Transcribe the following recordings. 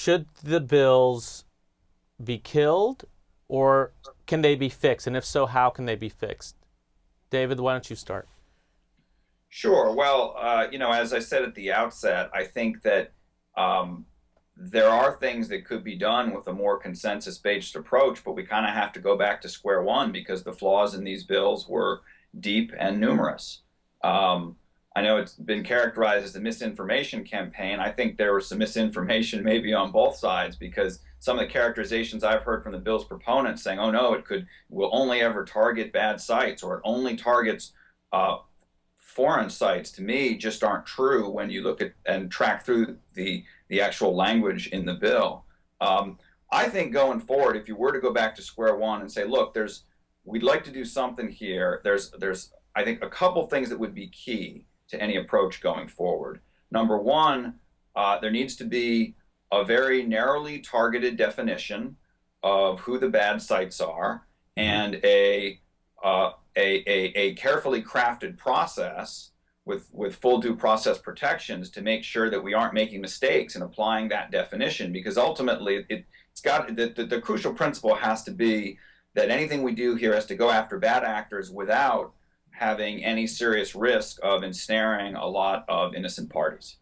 should the bills be killed, or can they be fixed? And if so, how can they be fixed? David, why don't you start? Sure. Well, as I said at the outset, I think that um, there are things that could be done with a more consensus-based approach, but we kind of have to go back to square one because the flaws in these bills were deep and numerous. Um, I know it's been characterized as a misinformation campaign. I think there was some misinformation maybe on both sides because some of the characterizations I've heard from the bill's proponents saying, "Oh no, will only ever target bad sites or it only targets." Foreign sites to me just aren't true when you look at and track through the actual language in the bill. Um, I think going forward, if you were to go back to square one and say, look, we'd like to do something here. There's I think a couple things that would be key to any approach going forward. Number one, there needs to be a very narrowly targeted definition of who the bad sites are Mm-hmm. and a carefully crafted process with full due process protections to make sure that we aren't making mistakes in applying that definition because ultimately it's got the crucial principle has to be that anything we do here has to go after bad actors without having any serious risk of ensnaring a lot of innocent parties.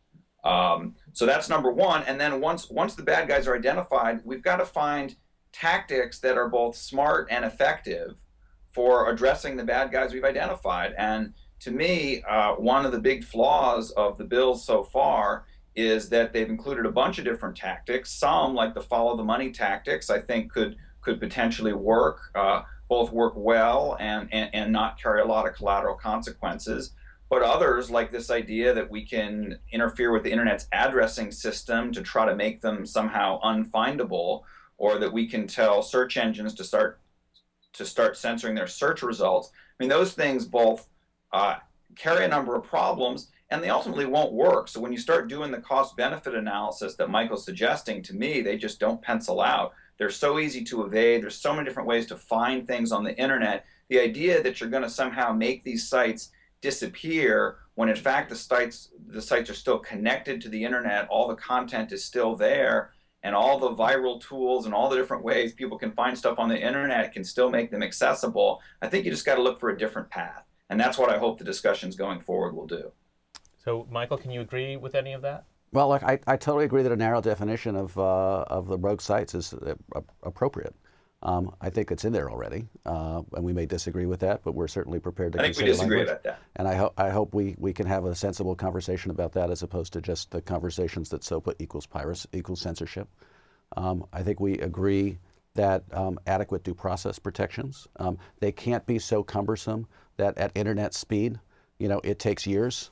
So that's number one. And then once the bad guys are identified, we've got to find tactics that are both smart and effective for addressing the bad guys we've identified. And to me, one of the big flaws of the bills so far is that they've included a bunch of different tactics. Some, like the follow the money tactics, I think could potentially work, both work well and not carry a lot of collateral consequences. But others, like this idea that we can interfere with the internet's addressing system to try to make them somehow unfindable, or that we can tell search engines to start censoring their search results. I mean, those things both carry a number of problems and they ultimately won't work. So when you start doing the cost benefit analysis that Michael's suggesting, to me, they just don't pencil out. They're so easy to evade. There's so many different ways to find things on the internet. The idea that you're going to somehow make these sites disappear when in fact the sites are still connected to the internet, all the content is still there, and all the viral tools and all the different ways people can find stuff on the internet can still make them accessible. I think you just got to look for a different path. And that's what I hope the discussions going forward will do. So, Michael, can you agree with any of that? Well, look, I totally agree that a narrow definition of the rogue sites is appropriate. I think it's in there already, and we may disagree with that, but we're certainly prepared to I think we consider disagree language. about that. And I hope we can have a sensible conversation about that as opposed to just the conversations that SOPA equals piracy equals censorship. I think we agree that adequate due process protections, they can't be so cumbersome that at internet speed, it takes years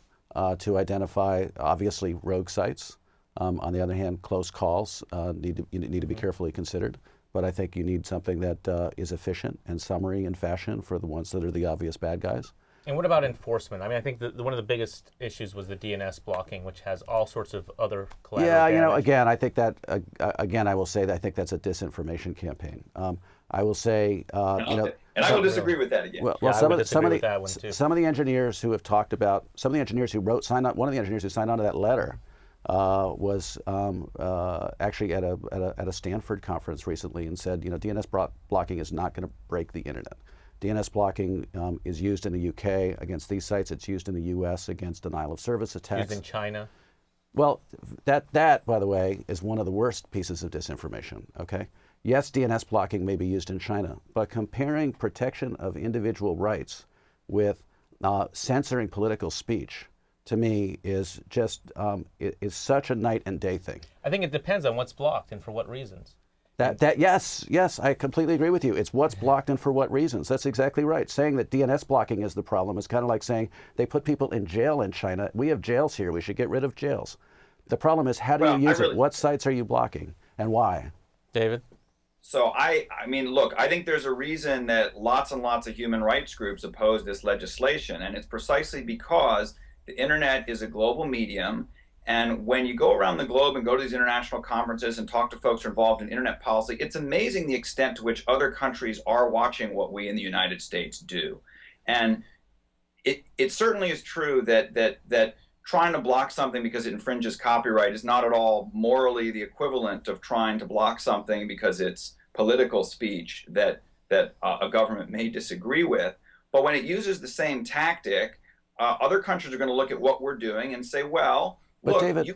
to identify obviously rogue sites. On the other hand, close calls need to be carefully considered. But I think you need something that is efficient and summary in fashion for the ones that are the obvious bad guys. And what about enforcement? I mean, I think one of the biggest issues was the DNS blocking, which has all sorts of other collateral Yeah, damage. again, I think that, again, I will say that I think that's a disinformation campaign. I will say, And I will disagree with that again. well, Yeah, I some would of the, some disagree of with the, that one too. some of the engineers who have talked about, some of the engineers who signed on, one of the engineers who signed on to that letter was actually at a Stanford conference recently and said, DNS blocking is not going to break the internet. DNS blocking is used in the UK against these sites. It's used in the US against denial of service attacks. Used in China. Well, that by the way is one of the worst pieces of disinformation. Okay, yes, DNS blocking may be used in China, but comparing protection of individual rights with censoring political speech, to me, is just is such a night and day thing. I think it depends on what's blocked and for what reasons. Yes, I completely agree with you. It's what's blocked and for what reasons. That's exactly right. Saying that DNS blocking is the problem is kind of like saying they put people in jail in China. We have jails here. We should get rid of jails. The problem is, how do Well, you I use it? really, What sites are you blocking and why? David? So I mean, look, I think there's a reason that lots and lots of human rights groups oppose this legislation, and it's precisely because the internet is a global medium. And when you go around the globe and go to these international conferences and talk to folks who are involved in internet policy, it's amazing the extent to which other countries are watching what we in the United States do. And it certainly is true that trying to block something because it infringes copyright is not at all morally the equivalent of trying to block something because it's political speech that a government may disagree with. But when it uses the same tactic, other countries are going to look at what we're doing and say, well, But look, David,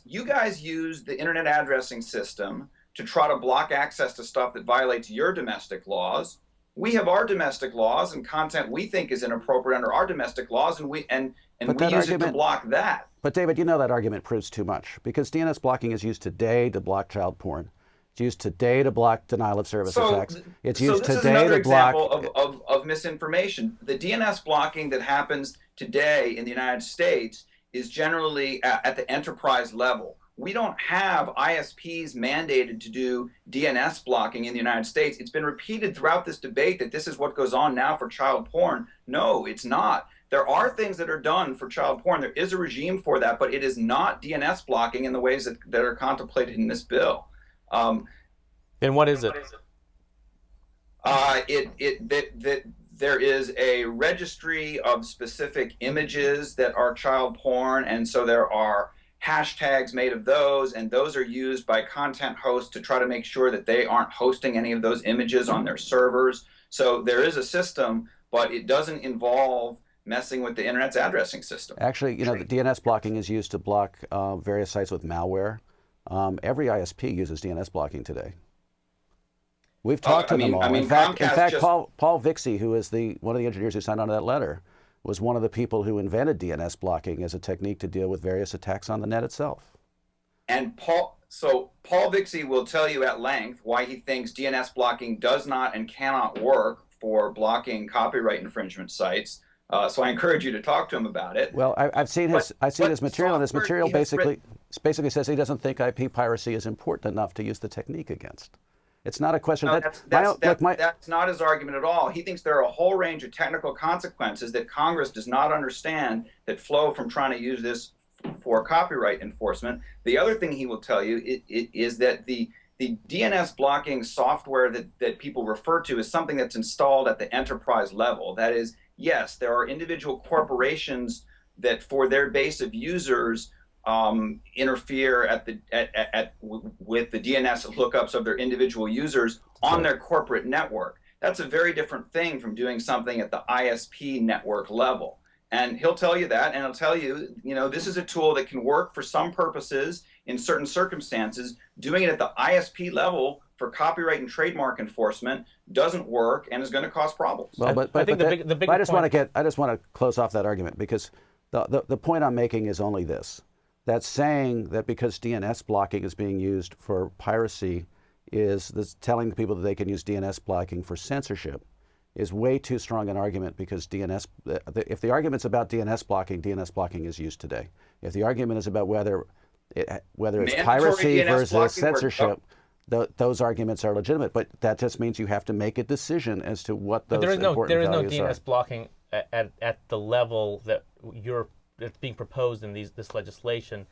you guys use the internet addressing system to try to block access to stuff that violates your domestic laws. We have our domestic laws and content we think is inappropriate under our domestic laws, and we use it to block that. But David, you know that argument proves too much, because DNS blocking is used today to block child porn. It's used today to block denial of service attacks. It's used this today is another to block example of misinformation. The DNS blocking that happens today in the United States is generally at the enterprise level. We don't have ISPs mandated to do DNS blocking in the United States. It's been repeated throughout this debate that this is what goes on now for child porn. No, it's not. There are things that are done for child porn. There is a regime for that, but it is not DNS blocking in the ways that are contemplated in this bill. Then what is it? There is a registry of specific images that are child porn, and so there are hashtags made of those, and those are used by content hosts to try to make sure that they aren't hosting any of those images on their servers. So there is a system, but it doesn't involve messing with the internet's addressing system. Actually, you know, the DNS blocking is used to block various sites with malware. Every ISP uses DNS blocking today. We've talked to them all. In fact, Paul Vixie, who is one of the engineers who signed on to that letter, was one of the people who invented DNS blocking as a technique to deal with various attacks on the net itself. And Paul Vixie will tell you at length why he thinks DNS blocking does not and cannot work for blocking copyright infringement sites. So I encourage you to talk to him about it. Well, I've seen his material, and his material basically says he doesn't think IP piracy is important enough to use the technique against. It's not a question that's not his argument at all. He thinks there are a whole range of technical consequences that Congress does not understand that flow from trying to use this for copyright enforcement. The other thing he will tell you is that the DNS blocking software that people refer to is something that's installed at the enterprise level. That is, yes, there are individual corporations that for their base of users interfere with the DNS lookups of their individual users on their corporate network. That's a very different thing from doing something at the ISP network level. And he'll tell you that, and he'll tell you, this is a tool that can work for some purposes in certain circumstances. Doing it at the ISP level for copyright and trademark enforcement doesn't work and is going to cause problems. Well, but I just want to close off that argument, because the point I'm making is only this. That's saying that because DNS blocking is being used for piracy, telling people that they can use DNS blocking for censorship is way too strong an argument, because if the argument's about DNS blocking is used today. If the argument is about whether it's piracy DNS versus censorship, those arguments are legitimate. But that just means you have to make a decision as to what those important values are. There is no DNS blocking at the level that that's being proposed in this legislation.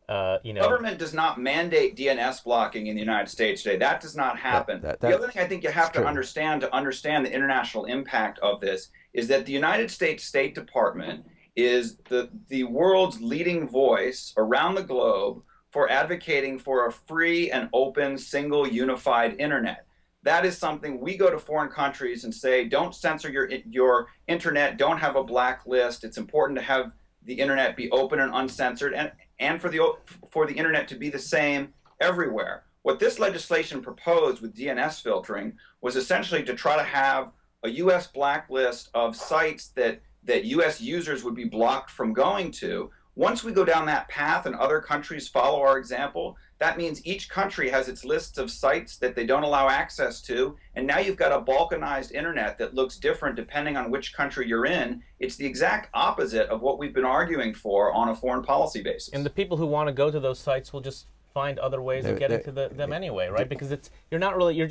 Government does not mandate DNS blocking in the United States today. That does not happen. The other thing I think you have to understand the international impact of this is that the United States State Department is the world's leading voice around the globe for advocating for a free and open, single, unified internet. That is something we go to foreign countries and say, don't censor your internet, don't have a blacklist. It's important to have the internet be open and uncensored, and for the internet to be the same everywhere. What this legislation proposed with DNS filtering was essentially to try to have a U.S. blacklist of sites that U.S. users would be blocked from going to. Once we go down that path and other countries follow our example, that means each country has its lists of sites that they don't allow access to, and now you've got a balkanized internet that looks different depending on which country you're in. It's the exact opposite of what we've been arguing for on a foreign policy basis. And the people who want to go to those sites will just find other ways of getting to them anyway, right? Because you're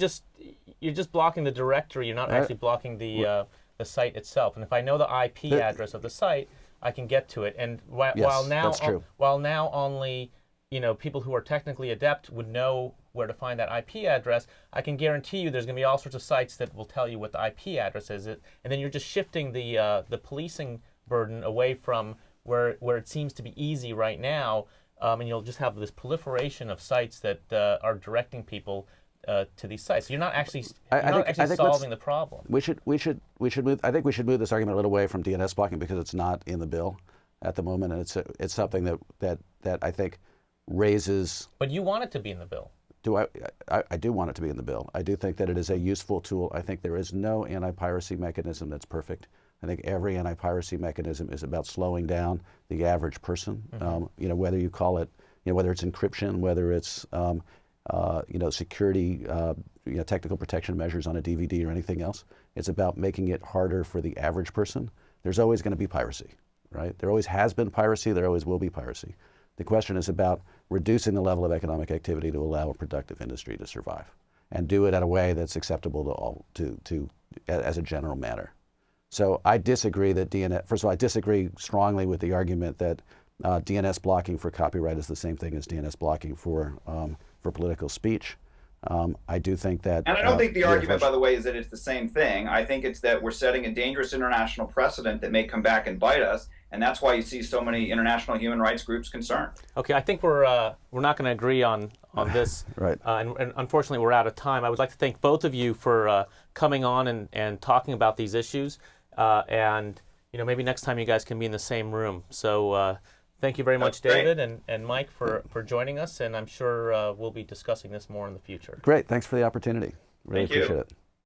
just blocking the directory. You're not actually blocking the site itself. And if I know the IP address of the site, I can get to it. And while now only people who are technically adept would know where to find that IP address, I can guarantee you there's going to be all sorts of sites that will tell you what the IP address is. And then you're just shifting the policing burden away from where it seems to be easy right now, and you'll just have this proliferation of sites that are directing people to these sites. So you're not actually solving the problem. We should move. I think we should move this argument a little away from DNS blocking because it's not in the bill at the moment, and it's something that I think raises. But you want it to be in the bill. I do want it to be in the bill. I do think that it is a useful tool. I think there is no anti-piracy mechanism that's perfect. I think every anti-piracy mechanism is about slowing down the average person. Mm-hmm. Whether you call it, whether it's encryption, whether it's security, technical protection measures on a DVD or anything else. It's about making it harder for the average person. There's always going to be piracy, right? There always has been piracy. There always will be piracy. The question is about reducing the level of economic activity to allow a productive industry to survive, and do it in a way that's acceptable to all, as a general matter. So I disagree that DNS. First of all, I disagree strongly with the argument that DNS blocking for copyright is the same thing as DNS blocking for political speech. I do think that. And I don't think the argument, by the way, is that it's the same thing. I think it's that we're setting a dangerous international precedent that may come back and bite us, and that's why you see so many international human rights groups concerned. Okay, I think we're not going to agree on this. Right. And unfortunately, we're out of time. I would like to thank both of you for coming on and talking about these issues. And maybe next time you guys can be in the same room. So. Thank you very much, David and Mike, for joining us, and I'm sure we'll be discussing this more in the future. Great. Thanks for the opportunity. Really appreciate it.